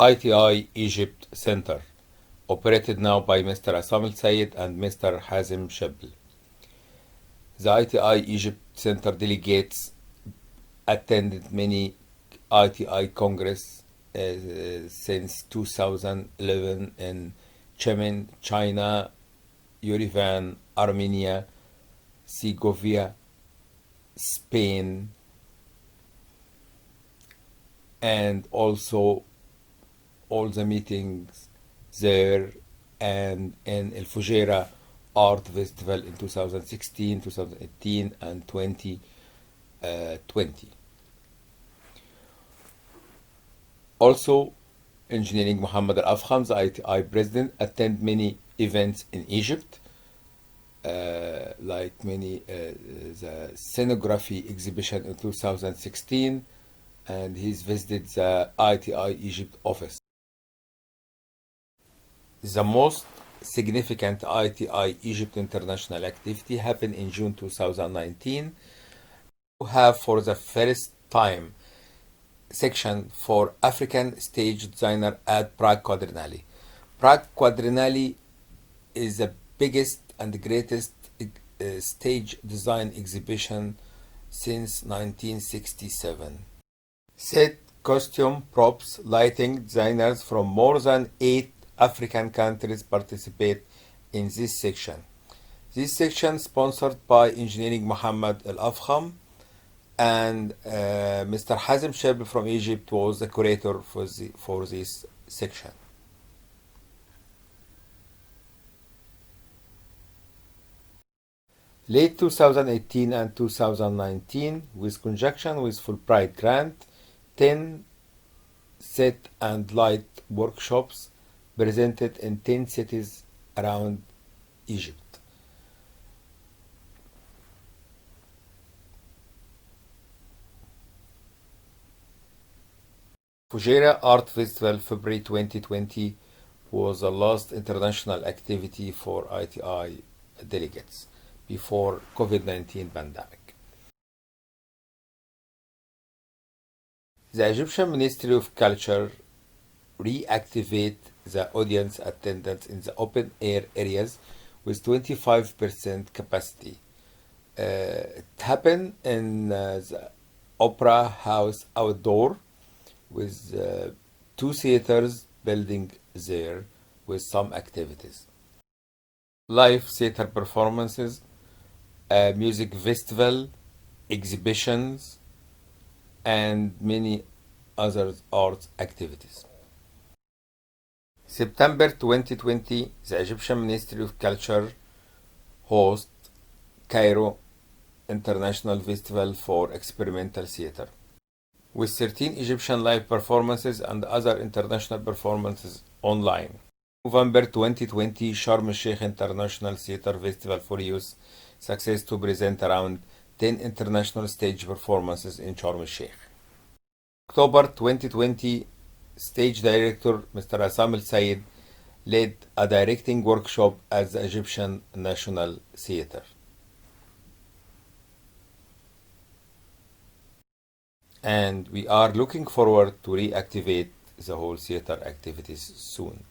ITI Egypt Center, operated now by Mr. Assam Al Sayed and Mr. Hazim Shebl. The ITI Egypt Center delegates attended many ITI Congress since 2011 in Yemen, China, Yerevan, Armenia, Segovia, Spain, and also all the meetings there and in El Fujairah Art Festival in 2016, 2018, and 2020. Also, Engineering Muhammad Al-Afkham, the ITI president, attend many events in Egypt, like the scenography exhibition in 2016, and he's visited the ITI Egypt office. The most significant ITI Egypt international activity happened in June 2019. We have for the first time section for African stage designer at Prague Quadriennale. Prague Quadriennale is the biggest and greatest stage design exhibition since 1967. Set, costume, props, lighting designers from more than 8 African countries participate in this section. This section sponsored by Engineering Muhammad Al-Afkham, and Mr. Hazim Shebl from Egypt was the curator for this section. Late 2018 and 2019, with conjunction with Fulbright Grant, 10 set and light workshops presented in 10 cities around Egypt. Fujairah Art Festival February 2020 was the last international activity for ITI delegates before COVID-19 pandemic. The Egyptian Ministry of Culture reactivate the audience attendance in the open air areas with 25% capacity. It happened in the Opera House outdoor with 2 theaters building there with some activities. Live theater performances, music festival, exhibitions, and many other arts activities. September 2020, the Egyptian Ministry of Culture hosts Cairo International Festival for Experimental Theater, with 13 Egyptian live performances and other international performances online. November 2020, Sharm el-Sheikh International Theater Festival for Youth, success to present around 10 international stage performances in Sharm el-Sheikh. October 2020, stage director Mr. Assam Al Sayed led a directing workshop at the Egyptian National Theater. And we are looking forward to reactivate the whole theater activities soon.